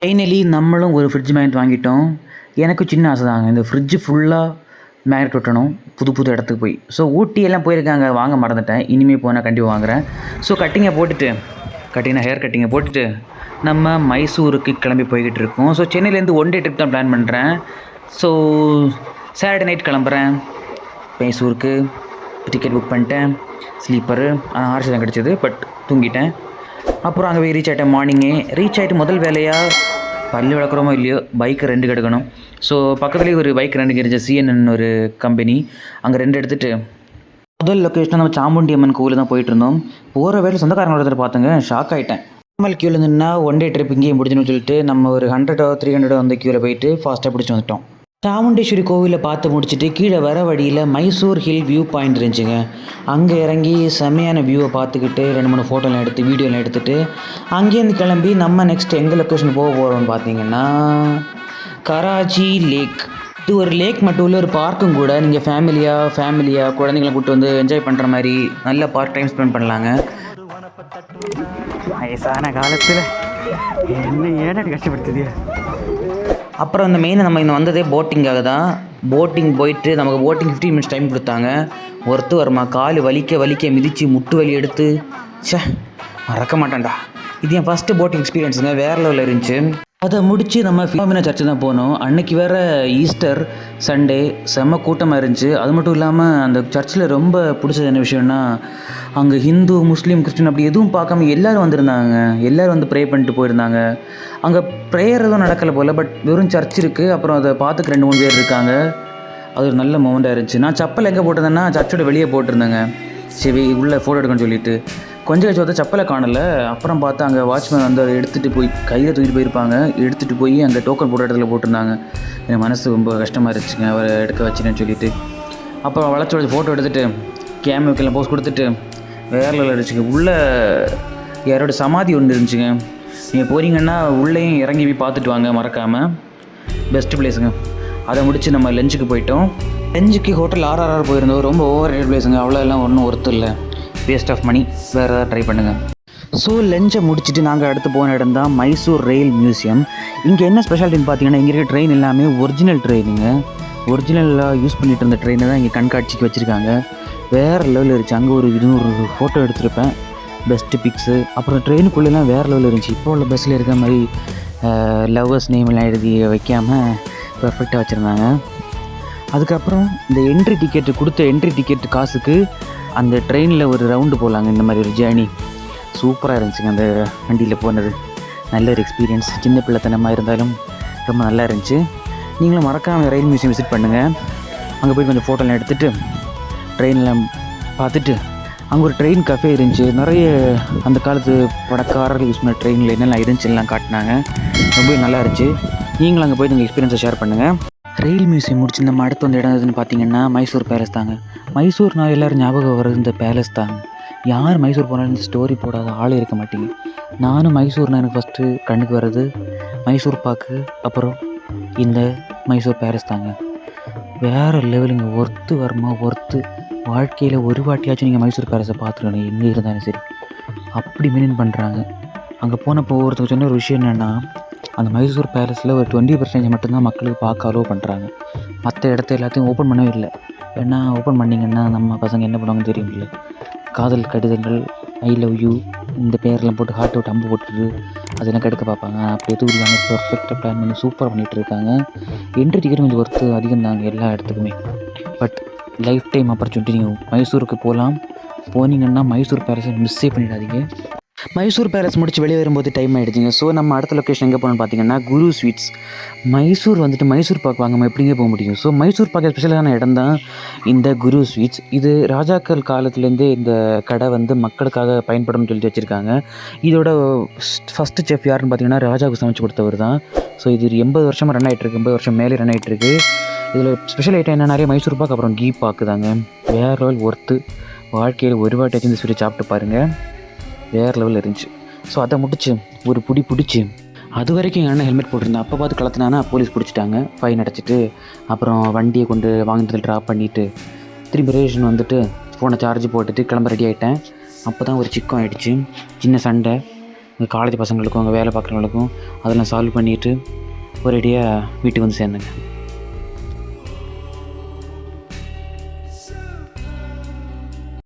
Finally நம்மளும் ஒரு fridge magnet வாங்கிட்டோம். எனக்கு சின்ன ஆசை தாங்க. இந்த ஃப்ரிட்ஜ் ஃபுல்லாக மேக்னெட் ஒட்டணும். புது புது இடத்துக்கு போய். ஸோ ஊட்டி எல்லாம் போயிருக்காங்க. வாங்க மறந்துட்டேன். இனிமேல் போனால் கண்டிப்பாக வாங்குகிறேன். ஸோ ஹேர் கட்டிங்கை போட்டுட்டு நம்ம மைசூருக்கு கிளம்பி போய்கிட்டு இருக்கோம். ஸோ சென்னையிலேருந்து ஒன் டே ட்ரிப் தான் பிளான் பண்ணுறேன். ஸோ சாட்டர்டே நைட் கிளம்புறேன் மைசூருக்கு. டிக்கெட் புக் பண்ணிட்டேன். ஸ்லீப்பரு ஆர்சி தான் கிடச்சிது. பட் தூங்கிட்டேன். அப்புறம் அங்கே போய் ரீச் ஆகிட்டேன். மார்னிங்கே ரீச் ஆகிட்டு முதல் வேலையாக பல்லு விளக்குறோமோ இல்லையோ பைக்கு ரெண்டு எடுக்கணும். ஸோ பக்கத்துலேயே ஒரு பைக் ரெண்டுக்கு இருந்துச்சு. சிஎன்என் ஒரு கம்பெனி. அங்கே ரெண்டு எடுத்துகிட்டு முதல் லொக்கேஷனாக நம்ம சாமுண்டி அம்மன் கோவில் தான் போயிட்டு இருந்தோம். போகிற வேலை சொந்தக்காரங்க ஒருத்தர் பார்த்துங்க. ஷாக் ஆகிட்டேன். நார்மல் க்யூவில் இருந்துன்னா ஒன் டே ட்ரிப் இங்கேயும் முடிஞ்சுன்னு சொல்லிட்டு நம்ம ஒரு 100 300 அந்த க்யூவில் போயிட்டு ஃபாஸ்ட்டாக பிடிச்சி வந்துட்டோம். சாமுண்டேஸ்வரி கோவிலை பார்த்து முடிச்சுட்டு கீழே வர வழியில் மைசூர் ஹில் வியூ பாயிண்ட் இருந்துச்சுங்க. அங்கே இறங்கி செம்மையான வியூவை பார்த்துக்கிட்டு 2-3 ஃபோட்டோலாம் எடுத்து வீடியோலாம் எடுத்துகிட்டு அங்கேருந்து கிளம்பி நம்ம நெக்ஸ்ட் எங்கள் லொக்கேஷன் போக போகிறோம்னு பார்த்தீங்கன்னா கராச்சி லேக். இது ஒரு லேக் மட்டும் இல்லை, ஒரு பார்க்கும் கூட. நீங்கள் ஃபேமிலியாக குழந்தைங்களை கூப்பிட்டு வந்து என்ஜாய் பண்ணுற மாதிரி நல்ல பார்க் டைம் ஸ்பெண்ட் பண்ணலாங்க. வயசான காலத்தில் என்ன ஏன் கஷ்டப்படுத்துது. அப்புறம் இந்த மெயினாக நம்ம இங்கே வந்ததே போட்டிங்காக தான். போட்டிங் போயிட்டு நமக்கு போட்டிங் 15 மினிட்ஸ் டைம் கொடுத்தாங்க. ஒருத்து வருமா கால் வலிக்க மிதித்து முட்டு வலி எடுத்து மறக்க மாட்டேன்டா. இது என் ஃபஸ்ட்டு போட்டிங் எக்ஸ்பீரியன்ஸுங்க. வேறு லெவலில் இருந்துச்சு. அதை முடித்து நம்ம ஃபிலோமினா சர்ச்சு தான் போனோம். அன்றைக்கி வேறு ஈஸ்டர் சண்டே, செம்ம கூட்டமாக இருந்துச்சு. அது மட்டும் இல்லாமல் அந்த சர்ச்சில் ரொம்ப பிடிச்சது என்ன விஷயம்னா, அங்கே ஹிந்து முஸ்லீம் கிறிஸ்டின் அப்படி எதுவும் பார்க்காம எல்லோரும் வந்திருந்தாங்க. எல்லோரும் வந்து ப்ரே பண்ணிட்டு போயிருந்தாங்க. அங்கே ப்ரேயர் எதுவும் நடக்கலை போல், பட் வெறும் சர்ச் இருக்குது. அப்புறம் அதை பார்த்துக்கு 2-3 பேர் இருக்காங்க. அது ஒரு நல்ல மொமெண்ட்டாக இருந்துச்சு. நான் செப்பல் எங்கே போட்டிருந்தேன்னா சர்ச்சோட வெளியே போட்டிருந்தேங்க. சரி உள்ளே ஃபோட்டோ எடுக்கணும்னு சொல்லிட்டு கொஞ்சம் கழிச்சு பார்த்தா செப்பலை காணலை. அப்புறம் பார்த்தா அங்கே வாட்ச்மேன் வந்து அதை எடுத்துகிட்டு போய் கையில் தூக்கிட்டு போயிருப்பாங்க. எடுத்துகிட்டு போய் அங்கே டோக்கன் போட்ட இடத்துல போட்டிருந்தாங்க. என் மனசு ரொம்ப கஷ்டமாக இருந்துச்சுங்க அவரை எடுக்க வச்சுன்னு சொல்லிட்டு. அப்புறம் வளைச்சி ஃபோட்டோ எடுத்துகிட்டு கேமராக்கெல்லாம் போஸ்ட் கொடுத்துட்டு வேறு லெவலில் இருந்துச்சுங்க. உள்ளே யாரோட சமாதி ஒன்று இருந்துச்சுங்க. நீங்கள் போகிறீங்கன்னா உள்ளேயும் இறங்கி போய் பார்த்துட்டு வாங்க மறக்காமல். பெஸ்ட்டு பிளேஸுங்க. அதை முடித்து நம்ம லஞ்சுக்கு போயிட்டோம். லஞ்சுக்கு ஹோட்டல் ஆர்ஆர்ஆர் போயிருந்தோம். ரொம்ப ஓவர் ரேட் பிளேஸுங்க. அவ்வளோ எல்லாம் ஒன்றும் ஒர்த்து இல்லை. Waste of money. வேறு ஏதாவது ட்ரை பண்ணுங்கள். ஸோ லஞ்சை முடிச்சுட்டு நாங்கள் அடுத்து போன இடம் தான் மைசூர் ரயில் மியூசியம். இங்கே என்ன ஸ்பெஷாலிட்டின்னு பார்த்தீங்கன்னா, இங்கே இருக்க ட்ரெயின் எல்லாமே ஒரிஜினல் ட்ரெயினுங்க. ஒரிஜினலாக யூஸ் பண்ணிட்டு இருந்த ட்ரெயினை தான் இங்கே கண்காட்சிக்கு வச்சுருக்காங்க. வேறு லெவலில் இருந்துச்சு. அங்கே ஒரு 200 ஃபோட்டோ எடுத்திருப்பேன். பெஸ்ட்டு பிக்ஸு. அப்புறம் ட்ரெயினுக்குள்ளெல்லாம் வேறு லெவலில் இருந்துச்சு. இப்போ உள்ள பஸ்ஸில் இருக்க மாதிரி லவ்வர்ஸ் நேம் எல்லாம் எழுதி வைக்காமல் பர்ஃபெக்டாக வச்சுருந்தாங்க. அதுக்கப்புறம் இந்த என்ட்ரி டிக்கெட்டு காசுக்கு அந்த ட்ரெயினில் ஒரு ரவுண்டு போகலாங்க. இந்த மாதிரி ஒரு ஜேர்னி சூப்பராக இருந்துச்சுங்க. அந்த வண்டியில் போனது நல்ல ஒரு எக்ஸ்பீரியன்ஸ். சின்ன பிள்ளைத்தனமாக இருந்தாலும் ரொம்ப நல்லா இருந்துச்சு. நீங்களும் மறக்காமல் ரயில் மியூசியம் விசிட் பண்ணுங்கள். அங்கே போய் கொஞ்சம் ஃபோட்டோலாம் எடுத்துகிட்டு ட்ரெயினில் பார்த்துட்டு அங்கே ஒரு ட்ரெயின் கஃபே இருந்துச்சு. நிறைய அந்த காலத்து படக்காரர்கள் யூஸ் பண்ண ட்ரெயினில் என்னெல்லாம் இருந்துச்சு எல்லாம் காட்டினாங்க. ரொம்ப நல்லா இருந்துச்சு. நீங்களும் அங்கே போய் உங்கள் எக்ஸ்பீரியன்ஸை ஷேர் பண்ணுங்கள். ரயில் மியூசியம் முடிச்சு நம்ம அடுத்து வந்த இடம் எதுன்னு பார்த்தீங்கன்னா மைசூர் பேலஸ் தாங்க. மைசூர்னால் எல்லோரும் ஞாபகம் வர்றது இந்த பேலஸ் தாங்க. யார் மைசூர் போனாலும் இந்த ஸ்டோரி போடாத ஆளே இருக்க மாட்டேங்க. நானும் மைசூர்னால் எனக்கு ஃபஸ்ட்டு கண்ணுக்கு வர்றது மைசூர் பாக்கு, அப்புறம் இந்த மைசூர் பேலஸ் தாங்க. வேறு லெவலுங்க. ஒர்த்து வாழ்க்கையில் ஒரு வாட்டியாச்சும் நீங்கள் மைசூர் பேலஸை பார்த்துக்கணும். எங்கே இருந்தாலும் சரி. அப்படி மெயின்டைன் பண்ணுறாங்க. அங்கே போனப்போ ஒருத்தர் சொன்ன ஒரு விஷயம் என்னென்னா, அந்த மைசூர் பேலஸில் ஒரு 20% மட்டும்தான் மக்களுக்கு பார்க்க அலோவ் பண்ணுறாங்க. மற்ற இடத்த எல்லாத்தையும் ஓப்பன் பண்ணவே இல்லை. ஏன்னா ஓப்பன் பண்ணிங்கன்னா நம்ம பசங்க என்ன பண்ணுவாங்கன்னு தெரியுமில்ல. காதல் கடிதங்கள், ஐ லவ் யூ இந்த பேரெலாம் போட்டு ஹார்ட் அவுட் அம்பு போட்டுட்டு அதெல்லாம் கெடுக்க பார்ப்பாங்க. அப்படி எதுவும் இல்லாமல் பர்ஃபெக்டாக பிளான் பண்ணி சூப்பராக பண்ணிகிட்டு இருக்காங்க. என்ட்ரி டிக்கெட் கொஞ்சம் ஒர்த்து அதிகம் தாங்க எல்லா இடத்துக்குமே. But life time opportunity. நீங்கள் மைசூருக்கு போனீங்கன்னா மைசூர் பேலஸை மிஸ்ஸே பண்ணிடாதீங்க. மைசூர் பேலஸ் முடிச்சு வெளியே வரும்போது டைம் ஆகிடுச்சிங்க. ஸோ நம்ம அடுத்த லொக்கேஷன் எங்கே போகணும்னு பார்த்தீங்கன்னா குரு ஸ்வீட்ஸ். மைசூர் பாக் வாங்காமல் எப்படிங்க போக முடியும். ஸோ மைசூர் பாக் ஸ்பெஷலான இடம் தான் இந்த குரு ஸ்வீட்ஸ். இது ராஜாக்கள் காலத்துலேருந்தே இந்த கடை வந்து மக்களுக்காக பயன்படும்னு சொல்லிட்டு வச்சுருக்காங்க. இதோட ஃபஸ்ட்டு செஃப் யாருன்னு பார்த்தீங்கன்னா ராஜாவுக்கு சமைச்சு கொடுத்தவர் தான். ஸோ இது 80 வருஷமாக ரன் ஆகிட்டுருக்கு. 80 வருஷம் மேலே ரன் ஆகிட்டுருக்கு. இதில் ஸ்பெஷல் ஐட்டம் என்ன, நிறைய மைசூர் பாக் அப்புறம் கீ பாக்கு தாங்க. வேறு லெவல் ஒர்த்து. வாழ்க்கையில் ஒரு வாட்டியாச்சும் இந்த ஸ்வீட்டை சாப்பிட்டு பாருங்கள். வேறு லெவலில் இருந்துச்சு. ஸோ அதை முடிச்சு ஒரு பிடிச்சி அது வரைக்கும் எங்கள் அண்ணன் ஹெல்மெட் போட்டிருந்தேன். அப்போ பார்த்து கலத்தினானா போலீஸ் பிடிச்சிட்டாங்க. ஃபைன் அடைச்சிட்டு அப்புறம் வண்டியை கொண்டு வாங்கிட்டு ட்ராப் பண்ணிவிட்டு திரும்பி ரேஷன் வந்துட்டு ஃபோனை சார்ஜ் போட்டுட்டு கிளம்ப ரெடி ஆகிட்டேன். அப்போ தான் ஒரு சிக்கம் ஆகிடுச்சு. சின்ன சண்டை. எங்கள் காலேஜ் பசங்களுக்கும் அங்கே வேலை பார்க்குறவங்களுக்கும் அதெல்லாம் சால்வ் பண்ணிவிட்டு ஒரேடியாக வீட்டுக்கு வந்து சேர்ந்தேங்க.